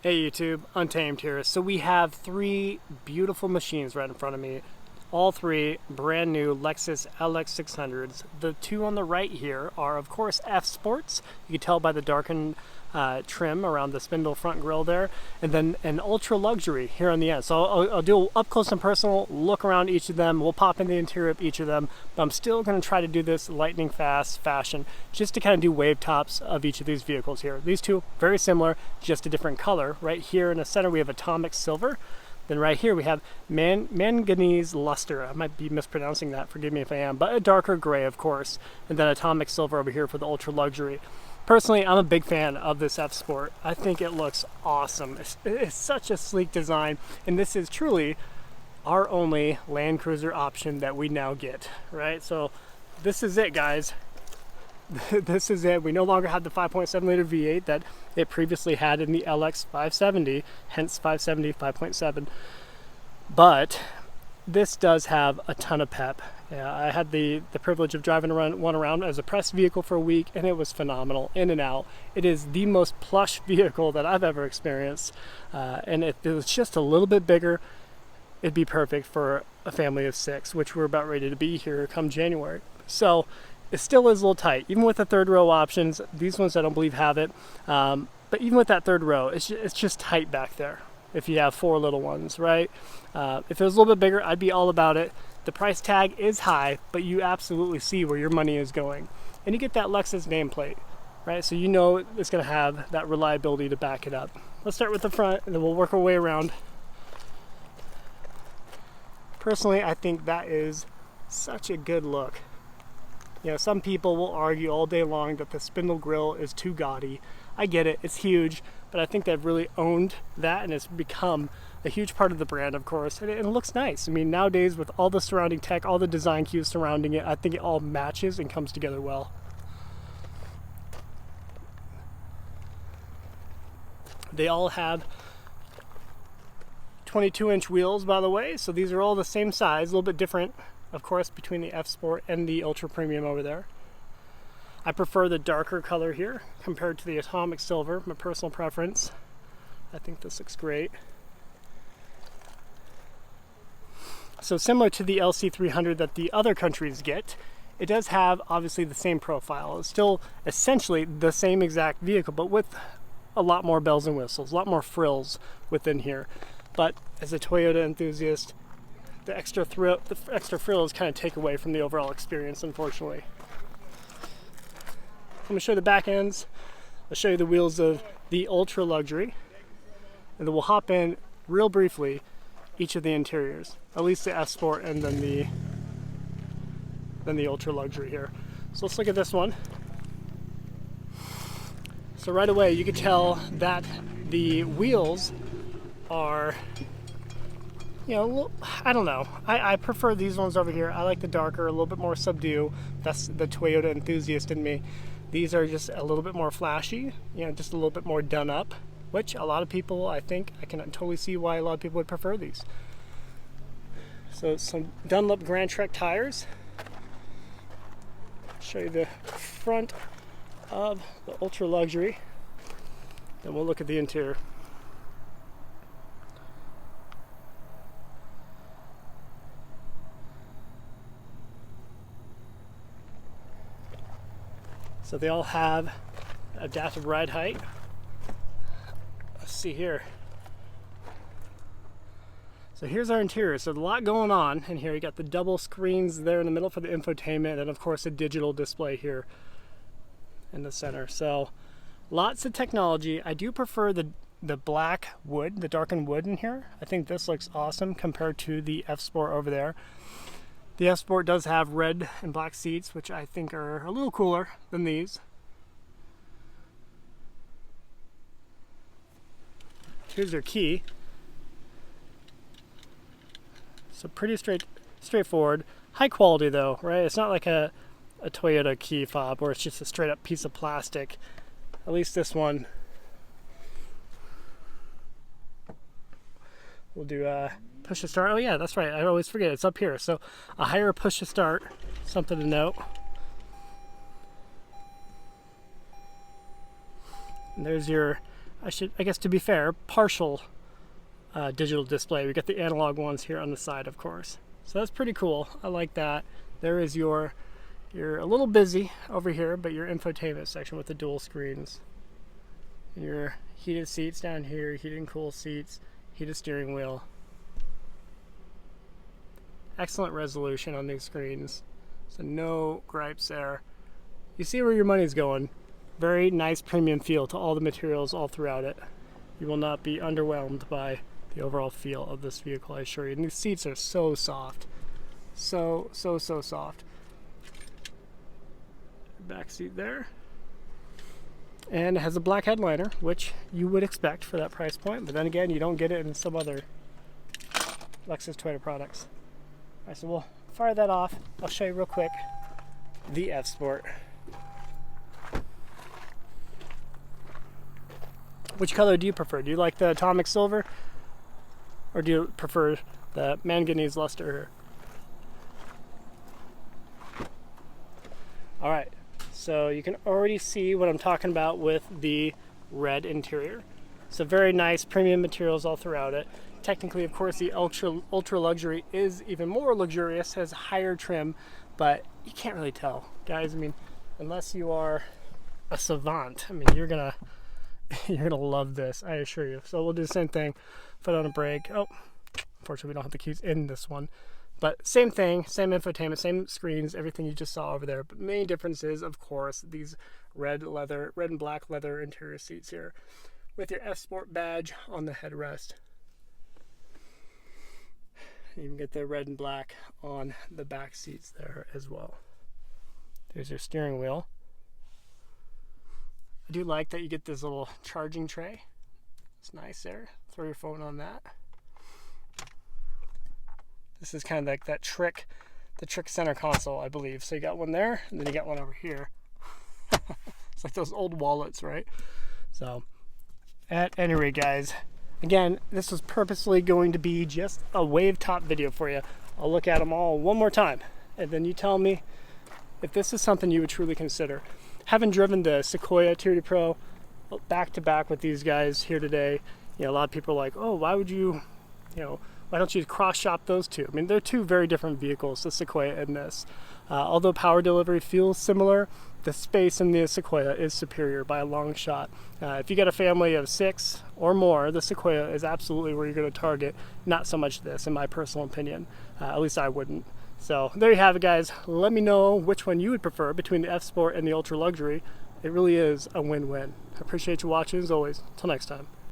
Hey YouTube, Untamed here. So we have three beautiful machines right in front of me. All three brand new Lexus LX 600s. The two on the right here are of course F Sports. You can tell by the darkened trim around the spindle front grille there. And then an ultra luxury here on the end. So I'll do an up close and personal look around each of them. We'll pop in the interior of each of them. But I'm still going to try to do this lightning fast fashion just to kind of do wave tops of each of these vehicles here. These two very similar, just a different color. Right here in the center we have atomic silver. Then right here we have manganese luster. I might be mispronouncing that, forgive me if I am, but a darker gray of course. And then atomic silver over here for the ultra luxury. Personally, I'm a big fan of this F Sport. I think it looks awesome. It's such a sleek design, and this is truly our only Land Cruiser option that we now get, right? So this is it, guys. This is it. We no longer have the 5.7 liter V8 that it previously had in the LX 570, hence 570 5.7. But this does have a ton of pep. Yeah, I had the privilege of driving one around as a press vehicle for a week, and it was phenomenal, in and out. It is the most plush vehicle that I've ever experienced, and if it was just a little bit bigger, it'd be perfect for a family of 6, which we're about ready to be here come January. So it still is a little tight, even with the third row options. These ones I don't believe have it, but even with that third row, it's just tight back there if you have 4 little ones, right? If it was a little bit bigger, I'd be all about it. The price tag is high, but you absolutely see where your money is going. And you get that Lexus nameplate, right? So you know it's gonna have that reliability to back it up. Let's start with the front and then we'll work our way around. Personally, I think that is such a good look. You know, some people will argue all day long that the spindle grille is too gaudy. I get it, it's huge, but I think they've really owned that and it's become a huge part of the brand, of course, and it looks nice. I mean, nowadays with all the surrounding tech, all the design cues surrounding it, I think it all matches and comes together well. They all have 22-inch wheels, by the way, so these are all the same size, a little bit different, of course, between the F Sport and the Ultra Premium over there. I prefer the darker color here compared to the atomic silver, my personal preference. I think this looks great. So similar to the LC300 that the other countries get, it does have obviously the same profile. It's still essentially the same exact vehicle, but with a lot more bells and whistles, a lot more frills within here. But as a Toyota enthusiast, the extra frills kind of take away from the overall experience, unfortunately. I'm going to show you the back ends. I'll show you the wheels of the Ultra Luxury, and then we'll hop in real briefly each of the interiors, at least the F Sport and then the Ultra Luxury here. So let's look at this one. So right away you can tell that the wheels are, you know, I don't know. I prefer these ones over here. I like the darker, a little bit more subdued. That's the Toyota enthusiast in me. These are just a little bit more flashy, you know, just a little bit more done up, which a lot of people, I think, I can totally see why a lot of people would prefer these. So some Dunlop Grand Trek tires. Show you the front of the Ultra Luxury. Then we'll look at the interior. So they all have adaptive ride height. Let's see here. So here's our interior. So a lot going on in here. You got the double screens there in the middle for the infotainment, and of course a digital display here in the center. So lots of technology. I do prefer the black wood, the darkened wood in here. I think this looks awesome compared to the F Sport over there. The F Sport does have red and black seats, which I think are a little cooler than these. Here's your key. So pretty straightforward. High quality though, right? It's not like a Toyota key fob where it's just a straight up piece of plastic. At least this one. We'll do push to start. Oh yeah, that's right. I always forget. It's up here. So a higher push to start. Something to note. And there's your I guess to be fair, partial digital display. We got the analog ones here on the side, of course. So that's pretty cool. I like that. There is you're a little busy over here, but your infotainment section with the dual screens. Your heated seats down here, heated and cool seats, heated steering wheel. Excellent resolution on these screens, so no gripes there. You see where your money's going. Very nice premium feel to all the materials all throughout it. You will not be underwhelmed by the overall feel of this vehicle, I assure you. And these seats are so soft. So soft. Back seat there. And it has a black headliner, which you would expect for that price point, but then again, you don't get it in some other Lexus Toyota products. Alright, so we'll fire that off. I'll show you real quick the F Sport. Which color do you prefer? Do you like the atomic silver, or do you prefer the manganese luster? Alright, so you can already see what I'm talking about with the red interior. So very nice premium materials all throughout it. Technically, of course, the ultra luxury is even more luxurious, has higher trim, but you can't really tell, guys. I mean, unless you are a savant, I mean, you're gonna love this, I assure you. So we'll do the same thing. Foot on a brake. Oh, unfortunately, we don't have the keys in this one. But same thing, same infotainment, same screens, everything you just saw over there. But main difference is, of course, these red and black leather interior seats here with your F Sport badge on the headrest. You can get the red and black on the back seats there as well. There's your steering wheel. I do like that you get this little charging tray. It's nice there. Throw your phone on that. This is kind of like the trick center console, I believe. So you got one there, and then you got one over here. It's like those old wallets, right? So, at any rate, guys, again, this was purposely going to be just a wave top video for you. I'll look at them all one more time, and then you tell me if this is something you would truly consider. Having driven the Sequoia Tier Pro back to back with these guys here today, you know, a lot of people are like, oh, why would you, why don't you cross shop those two? I mean, they're two very different vehicles, the Sequoia and this. Although power delivery feels similar, the space in the Sequoia is superior by a long shot. If you got a family of 6 or more, the Sequoia is absolutely where you're going to target, not so much this, in my personal opinion. At least I wouldn't. So there you have it, guys. Let me know which one you would prefer between the F Sport and the Ultra Luxury. It really is a win-win. I appreciate you watching as always. Until next time.